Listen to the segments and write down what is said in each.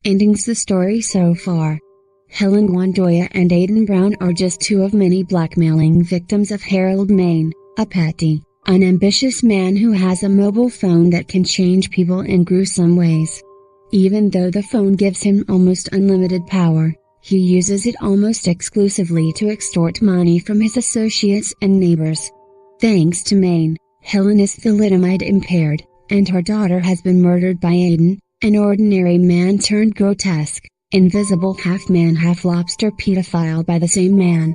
Endings the story so far. Helen Gwandoya and Aiden Brown are just two of many blackmailing victims of Harold Maine, a petty, unambitious man who has a mobile phone that can change people in gruesome ways. Even though the phone gives him almost unlimited power, he uses it almost exclusively to extort money from his associates and neighbors. Thanks to Maine, Helen is thalidomide impaired, and her daughter has been murdered by Aiden, an ordinary man turned grotesque, invisible half-man half-lobster pedophile by the same man.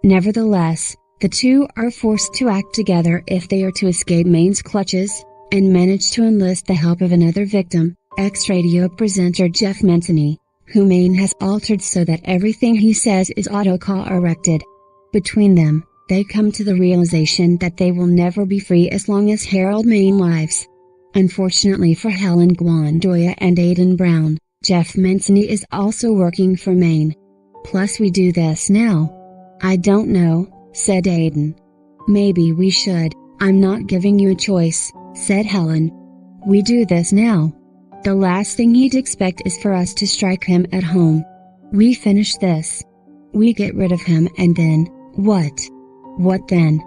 Nevertheless, the two are forced to act together if they are to escape Maine's clutches, and manage to enlist the help of another victim, ex-radio presenter Jeff Mentony, who Maine has altered so that everything he says is auto-corrected. Between them, they come to the realization that they will never be free as long as Harold Maine lives. Unfortunately for Helen Gwandoya and Aiden Brown, Jeff Mentony is also working for Maine. Plus we do this now. I don't know, said Aiden. Maybe we should. I'm not giving you a choice, said Helen. We do this now. The last thing he'd expect is for us to strike him at home. We finish this. We get rid of him and then, what? What then?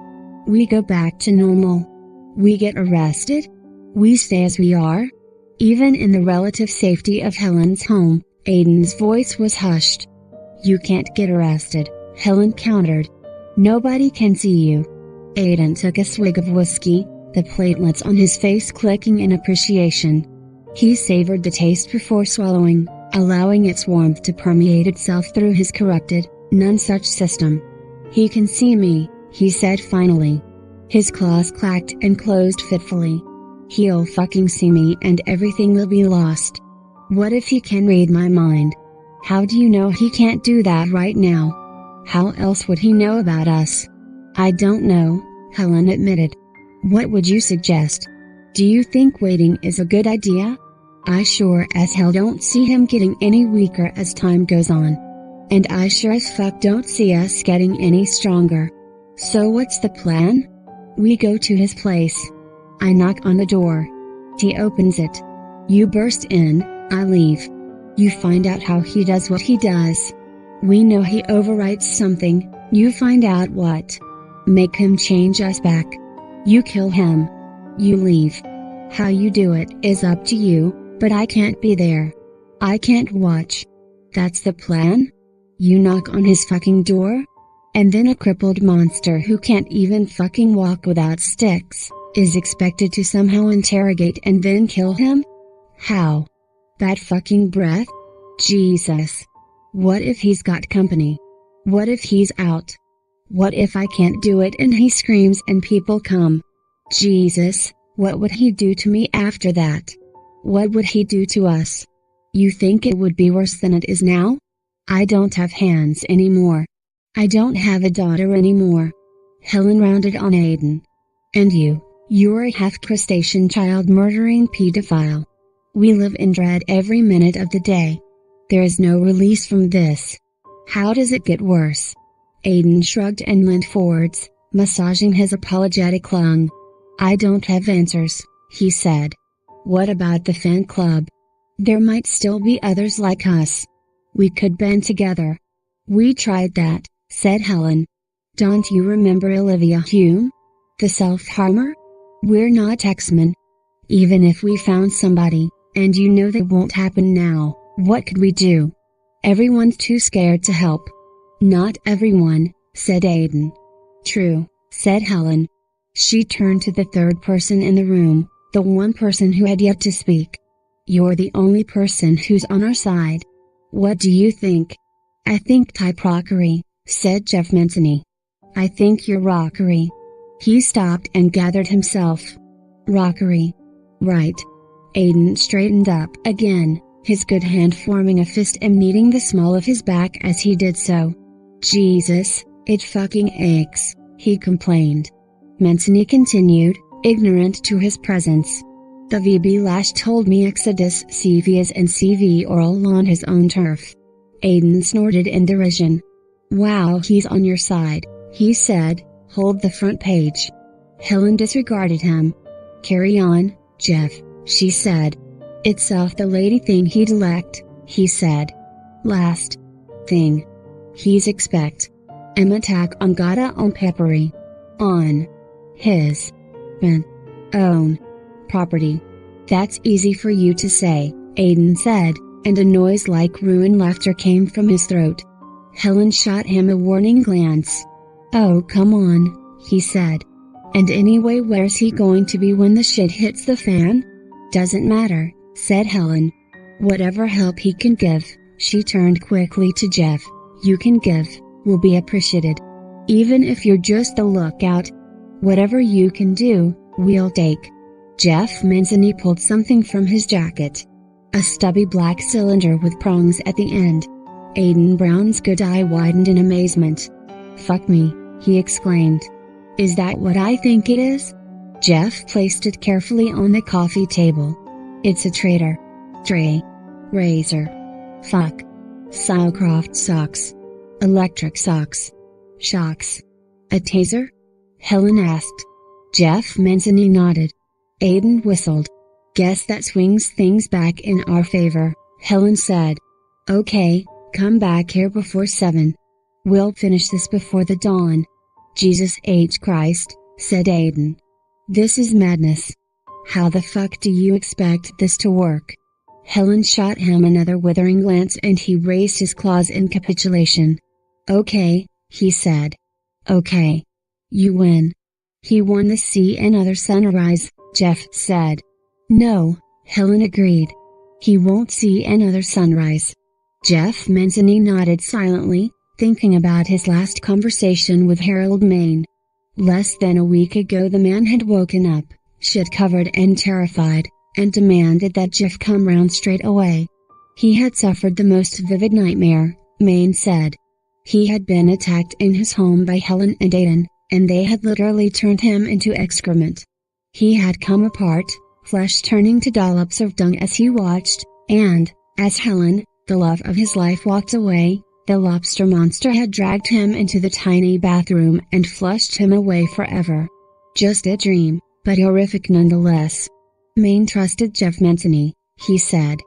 We go back to normal. We get arrested? We stay as we are? Even in the relative safety of Helen's home, Aiden's voice was hushed. You can't get arrested, Helen countered. Nobody can see you. Aiden took a swig of whiskey, the platelets on his face clicking in appreciation. He savored the taste before swallowing, allowing its warmth to permeate itself through his corrupted, none-such system. He can see me, he said finally. His claws clacked and closed fitfully. He'll fucking see me and everything will be lost. What if he can read my mind? How do you know he can't do that right now? How else would he know about us? I don't know, Helen admitted. What would you suggest? Do you think waiting is a good idea? I sure as hell don't see him getting any weaker as time goes on. And I sure as fuck don't see us getting any stronger. So what's the plan? We go to his place. I knock on the door. He opens it. You burst in, I leave. You find out how he does what he does. We know he overwrites something, you find out what. Make him change us back. You kill him. You leave. How you do it is up to you, but I can't be there. I can't watch. That's the plan? You knock on his fucking door? And then a crippled monster who can't even fucking walk without sticks, is expected to somehow interrogate and then kill him? How? That fucking breath? Jesus. What if he's got company? What if he's out? What if I can't do it and he screams and people come? Jesus, what would he do to me after that? What would he do to us? You think it would be worse than it is now? I don't have hands anymore. I don't have a daughter anymore. Helen rounded on Aiden. And you're a half-crustacean child-murdering pedophile. We live in dread every minute of the day. There is no release from this. How does it get worse? Aiden shrugged and leaned forwards, massaging his apologetic lung. I don't have answers, he said. What about the fan club? There might still be others like us. We could band together. We tried that, said Helen. Don't you remember Olivia Hume? The self-harmer? We're not X-Men. Even if we found somebody, and you know that won't happen now, what could we do? Everyone's too scared to help. Not everyone, said Aiden. True, said Helen. She turned to the third person in the room, the one person who had yet to speak. You're the only person who's on our side. What do you think? I think type rockery, said Jeff Mentony. I think you're rockery. He stopped and gathered himself. Rockery. Right. Aiden straightened up again, his good hand forming a fist and kneading the small of his back as he did so. Jesus, it fucking aches, he complained. Mentony continued, ignorant to his presence. The VB Lash told me Exodus CVs and CV are all on his own turf. Aiden snorted in derision. Wow, he's on your side, he said, hold the front page. Helen disregarded him. Carry on, Jeff, she said. Itself the lady thing he'd elect, he said. Last thing he's expect an attack on Gata on Peppery. On his own property. That's easy for you to say, Aiden said, and a noise like ruined laughter came from his throat. Helen shot him a warning glance. Oh come on, he said. And anyway, where's he going to be when the shit hits the fan? Doesn't matter, said Helen. Whatever help he can give, she turned quickly to Jeff. You can give, will be appreciated. Even if you're just a lookout. Whatever you can do, we'll take. Jeff Manzini pulled something from his jacket. A stubby black cylinder with prongs at the end. Aiden Brown's good eye widened in amazement. Fuck me, he exclaimed. Is that what I think it is? Jeff placed it carefully on the coffee table. It's a traitor. Tray. Razor. Fuck. Silecroft socks. Electric socks. Shocks. A taser? Helen asked. Jeff Manzini nodded. Aiden whistled. Guess that swings things back in our favor, Helen said. Okay, come back here before 7. We'll finish this before the dawn. Jesus H. Christ, said Aiden. This is madness. How the fuck do you expect this to work? Helen shot him another withering glance and he raised his claws in capitulation. Okay, he said. Okay. You win. He won the see another sunrise, Jeff said. No, Helen agreed. He won't see another sunrise. Jeff Manzini nodded silently, thinking about his last conversation with Harold Maine. Less than a week ago the man had woken up, shit-covered and terrified, and demanded that Jeff come round straight away. He had suffered the most vivid nightmare, Maine said. He had been attacked in his home by Helen and Aiden, and they had literally turned him into excrement. He had come apart, flesh turning to dollops of dung as he watched, and, as Helen, the love of his life, walked away, the lobster monster had dragged him into the tiny bathroom and flushed him away forever. Just a dream, but horrific nonetheless. Maine trusted Jeff Manzini, he said.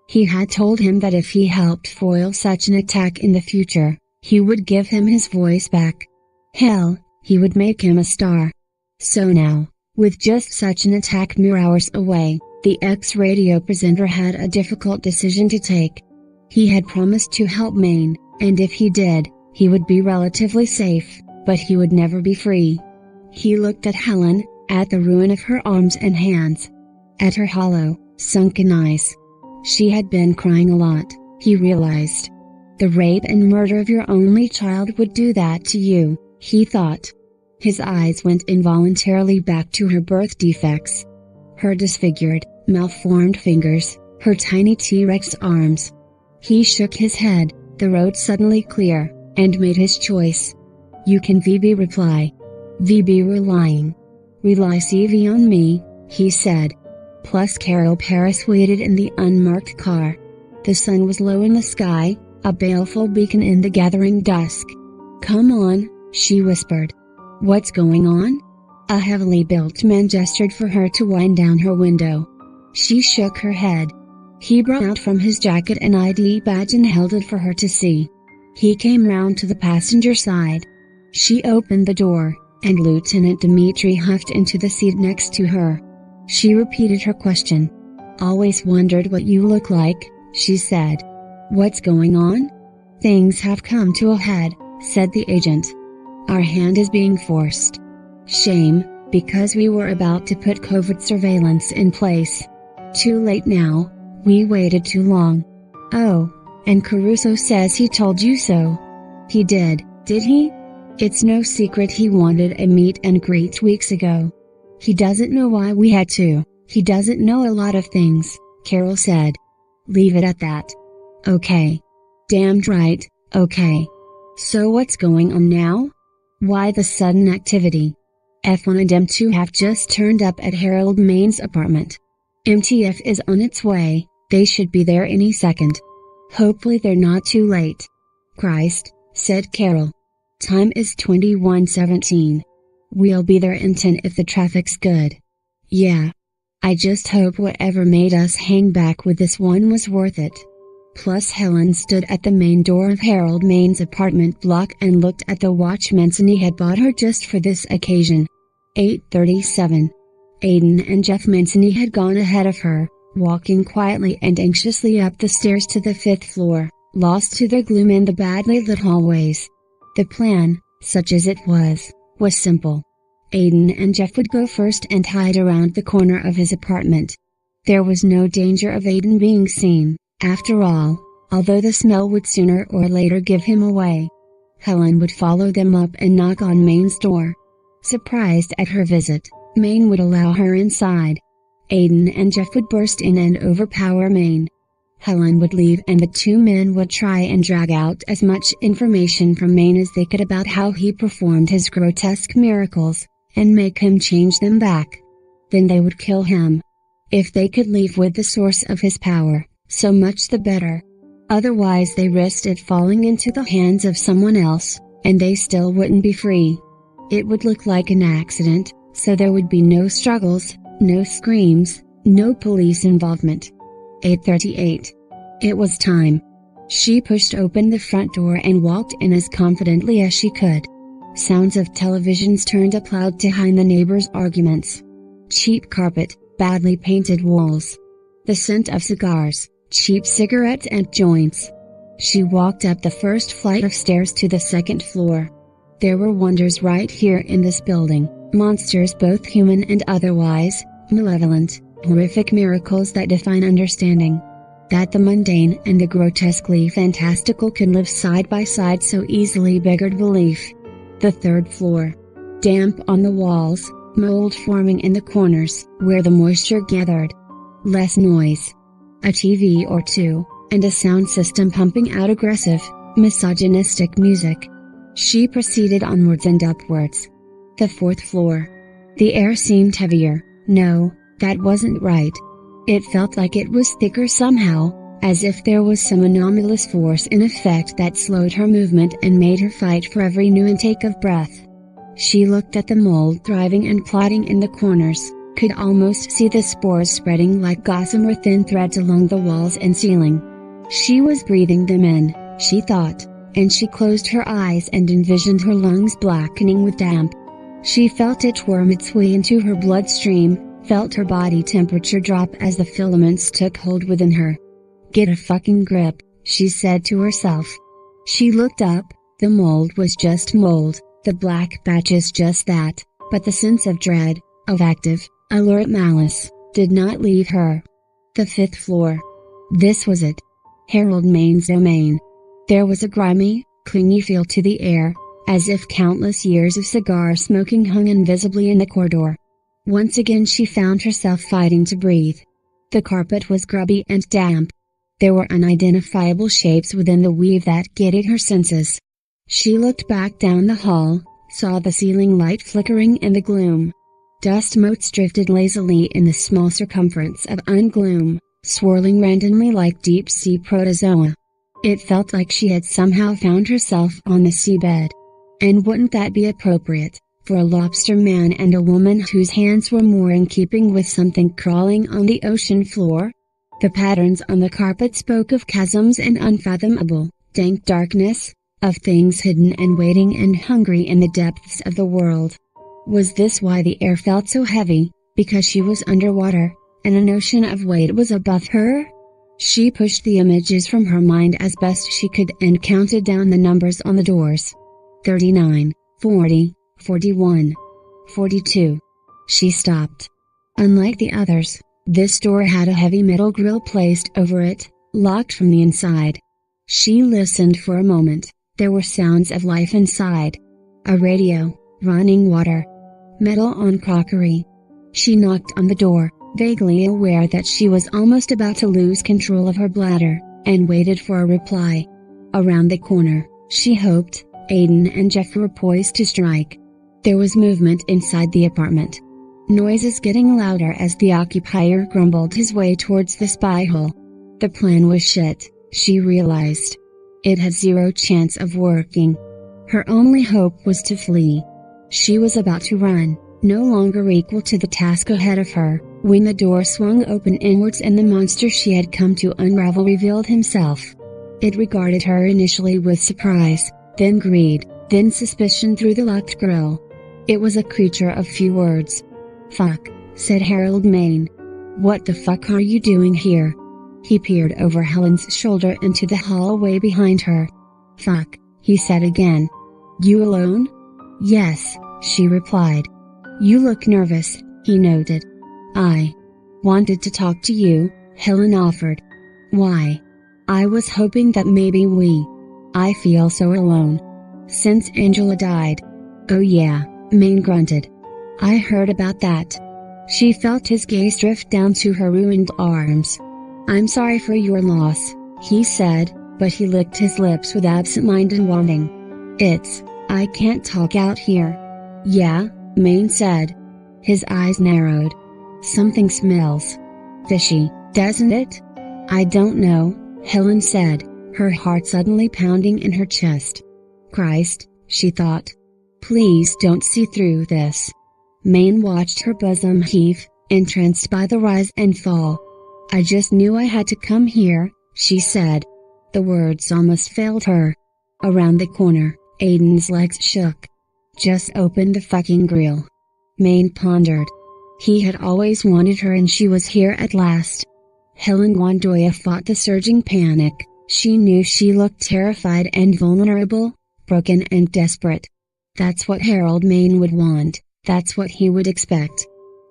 He had told him that if he helped foil such an attack in the future, he would give him his voice back. Hell, he would make him a star. So now, with just such an attack mere hours away, the ex-radio presenter had a difficult decision to take. He had promised to help Maine, and if he did, he would be relatively safe, but he would never be free. He looked at Helen, at the ruin of her arms and hands. At her hollow, sunken eyes. She had been crying a lot, he realized. The rape and murder of your only child would do that to you, he thought. His eyes went involuntarily back to her birth defects. Her disfigured, malformed fingers, her tiny T-Rex arms. He shook his head, the road suddenly clear, and made his choice. You can VB reply. VB relying. Rely CV on me, he said. Plus Carol Paris waited in the unmarked car. The sun was low in the sky, a baleful beacon in the gathering dusk. Come on, she whispered. What's going on? A heavily built man gestured for her to wind down her window. She shook her head. He brought out from his jacket an ID badge and held it for her to see. He came round to the passenger side. She opened the door, and Lieutenant Dmitri huffed into the seat next to her. She repeated her question. Always wondered what you look like, she said. What's going on? Things have come to a head, said the agent. Our hand is being forced. Shame, because we were about to put COVID surveillance in place. Too late now, we waited too long. Oh, and Caruso says he told you so. He did he? It's no secret he wanted a meet and greet weeks ago. He doesn't know why we had to, he doesn't know a lot of things, Carol said. Leave it at that. Okay. Damned right, okay. So what's going on now? Why the sudden activity? F1 and M2 have just turned up at Harold Maine's apartment. MTF is on its way, they should be there any second. Hopefully they're not too late. Christ, said Carol. Time is 21:17. We'll be there in 10 if the traffic's good. Yeah. I just hope whatever made us hang back with this one was worth it. Plus Helen stood at the main door of Harold Main's apartment block and looked at the watch Mancini had bought her just for this occasion. 8:37. Aiden and Jeff Mancini had gone ahead of her, walking quietly and anxiously up the stairs to the 5th floor, lost to their gloom in the badly lit hallways. The plan, such as it was simple. Aiden and Jeff would go first and hide around the corner of his apartment. There was no danger of Aiden being seen, after all, although the smell would sooner or later give him away. Helen would follow them up and knock on Main's door. Surprised at her visit, Main would allow her inside. Aiden and Jeff would burst in and overpower Main. Helen would leave and the two men would try and drag out as much information from Main as they could about how he performed his grotesque miracles, and make him change them back. Then they would kill him. If they could leave with the source of his power, so much the better. Otherwise they risked it falling into the hands of someone else, and they still wouldn't be free. It would look like an accident, so there would be no struggles, no screams, no police involvement. 8:38. It was time. She pushed open the front door and walked in as confidently as she could. Sounds of televisions turned up loud to hide the neighbors' arguments. Cheap carpet, badly painted walls. The scent of cigars, cheap cigarettes and joints. She walked up the first flight of stairs to the 2nd floor. There were wonders right here in this building, monsters both human and otherwise, malevolent, horrific miracles that define understanding. That the mundane and the grotesquely fantastical could live side by side so easily beggared belief. The 3rd floor. Damp on the walls, mold forming in the corners, where the moisture gathered. Less noise. A TV or two, and a sound system pumping out aggressive, misogynistic music. She proceeded onwards and upwards. The 4th floor. The air seemed heavier. No, that wasn't right. It felt like it was thicker somehow, as if there was some anomalous force in effect that slowed her movement and made her fight for every new intake of breath. She looked at the mold thriving and plotting in the corners, could almost see the spores spreading like gossamer thin threads along the walls and ceiling. She was breathing them in, she thought, and she closed her eyes and envisioned her lungs blackening with damp. She felt it worm its way into her bloodstream, felt her body temperature drop as the filaments took hold within her. "Get a fucking grip," she said to herself. She looked up, the mold was just mold, the black patches just that, but the sense of dread, of active, alert malice, did not leave her. The 5th floor. This was it. Harold Main's domain. There was a grimy, clingy feel to the air, as if countless years of cigar smoking hung invisibly in the corridor. Once again she found herself fighting to breathe. The carpet was grubby and damp. There were unidentifiable shapes within the weave that gated her senses. She looked back down the hall, saw the ceiling light flickering in the gloom. Dust motes drifted lazily in the small circumference of ungloom, swirling randomly like deep-sea protozoa. It felt like she had somehow found herself on the seabed. And wouldn't that be appropriate, for a lobster man and a woman whose hands were more in keeping with something crawling on the ocean floor? The patterns on the carpet spoke of chasms and unfathomable, dank darkness, of things hidden and waiting and hungry in the depths of the world. Was this why the air felt so heavy, because she was underwater, and an ocean of weight was above her? She pushed the images from her mind as best she could and counted down the numbers on the doors. 39, 40, 41, 42. She stopped. Unlike the others, this door had a heavy metal grill placed over it, locked from the inside. She listened for a moment. There were sounds of life inside. A radio, running water. Metal on crockery. She knocked on the door, vaguely aware that she was almost about to lose control of her bladder, and waited for a reply. Around the corner, she hoped, Aiden and Jeff were poised to strike. There was movement inside the apartment. Noises getting louder as the occupier grumbled his way towards the spy hole. The plan was shit, she realized. It had zero chance of working. Her only hope was to flee. She was about to run, no longer equal to the task ahead of her, When the door swung open inwards and the monster she had come to unravel revealed himself. It regarded her initially with surprise, then greed, then suspicion through the locked grille. It was a creature of few words. "Fuck," said Harold Main. "What the fuck are you doing here?" He peered over Helen's shoulder into the hallway behind her. "Fuck," he said again. "You alone?" "Yes," she replied. "You look nervous," he noted. "I wanted to talk to you," Helen offered. "Why?" "I was hoping that maybe I feel so alone. Since Angela died." "Oh yeah," Maine grunted. "I heard about that." She felt his gaze drift down to her ruined arms. "I'm sorry for your loss," he said, but he licked his lips with absent-minded wanting. I can't talk out here." "Yeah," Maine said. His eyes narrowed. "Something smells fishy, doesn't it?" "I don't know," Helen said, her heart suddenly pounding in her chest. "Christ," she thought. "Please don't see through this." Maine watched her bosom heave, entranced by the rise and fall. "I just knew I had to come here," she said. The words almost failed her. Around the corner, Aiden's legs shook. "Just open the fucking grill." Maine pondered. He had always wanted her and she was here at last. Helen Wandoya fought the surging panic. She knew she looked terrified and vulnerable, broken and desperate. That's what Harold Maine would want, that's what he would expect.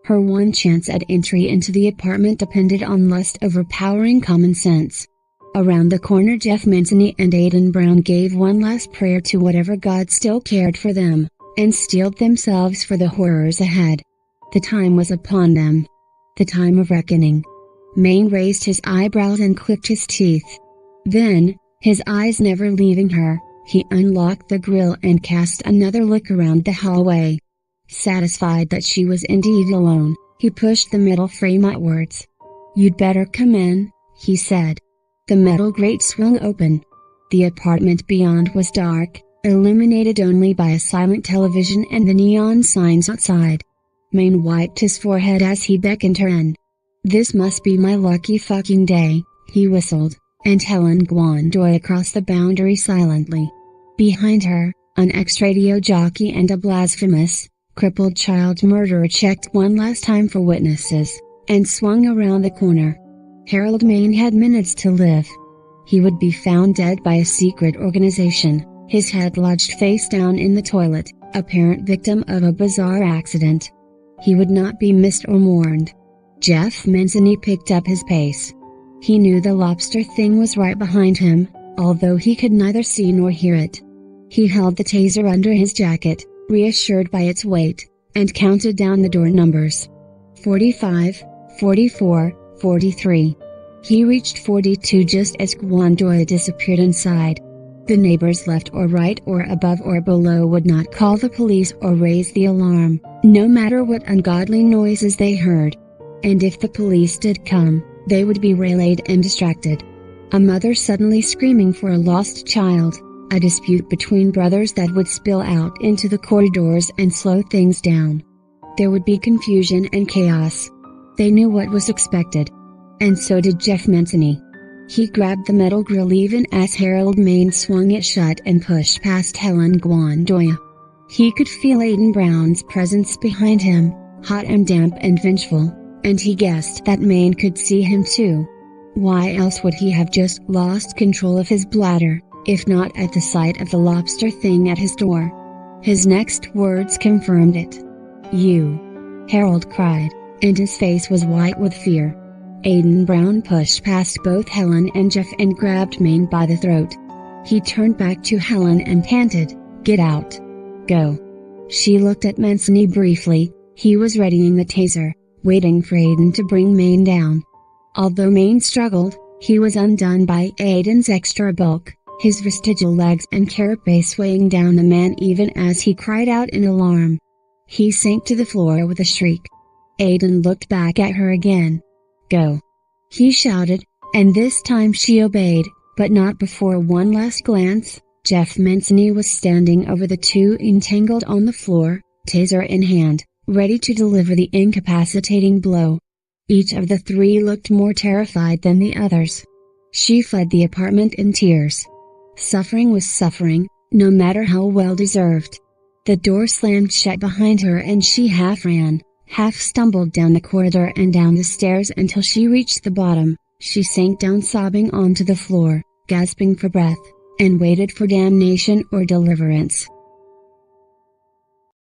Her one chance at entry into the apartment depended on lust overpowering common sense. Around the corner, Jeff Mancini and Aiden Brown gave one last prayer to whatever God still cared for them, and steeled themselves for the horrors ahead. The time was upon them. The time of reckoning. Maine raised his eyebrows and clicked his teeth. Then, his eyes never leaving her, he unlocked the grill and cast another look around the hallway. Satisfied that she was indeed alone, he pushed the metal frame outwards. "You'd better come in," he said. The metal grate swung open. The apartment beyond was dark, illuminated only by a silent television and the neon signs outside. Maine wiped his forehead as he beckoned her in. "This must be my lucky fucking day," he whistled, and Helen Gwandoy crossed the boundary silently. Behind her, an ex-radio jockey and a blasphemous, crippled child murderer checked one last time for witnesses, and swung around the corner. Harold Maine had minutes to live. He would be found dead by a secret organization, his head lodged face down in the toilet, apparent victim of a bizarre accident. He would not be missed or mourned. Jeff Mancini picked up his pace. He knew the lobster thing was right behind him, although he could neither see nor hear it. He held the taser under his jacket, reassured by its weight, and counted down the door numbers. 45, 44, 43. He reached 42 just as Gwandoy disappeared inside. The neighbors left or right or above or below would not call the police or raise the alarm, no matter what ungodly noises they heard. And if the police did come, they would be waylaid and distracted. A mother suddenly screaming for a lost child, a dispute between brothers that would spill out into the corridors and slow things down. There would be confusion and chaos. They knew what was expected. And so did Jeff Mancini. He grabbed the metal grill even as Harold Maine swung it shut and pushed past Helen Gwandoy. He could feel Aiden Brown's presence behind him, hot and damp and vengeful, and he guessed that Maine could see him too. Why else would he have just lost control of his bladder, if not at the sight of the lobster thing at his door? His next words confirmed it. "You!" Harold cried, and his face was white with fear. Aiden Brown pushed past both Helen and Jeff and grabbed Maine by the throat. He turned back to Helen and panted, "Get out. Go." She looked at Mancini briefly. He was readying the taser, waiting for Aiden to bring Maine down. Although Maine struggled, he was undone by Aiden's extra bulk, his vestigial legs and carapace weighing down the man even as he cried out in alarm. He sank to the floor with a shriek. Aiden looked back at her again. "Go!" he shouted, and this time she obeyed, but not before one last glance. Jeff Mancini was standing over the two entangled on the floor, taser in hand, ready to deliver the incapacitating blow. Each of the three looked more terrified than the others. She fled the apartment in tears. Suffering was suffering, no matter how well deserved. The door slammed shut behind her and she half ran, half stumbled down the corridor and down the stairs until she reached the bottom. She sank down sobbing onto the floor, gasping for breath, and waited for damnation or deliverance.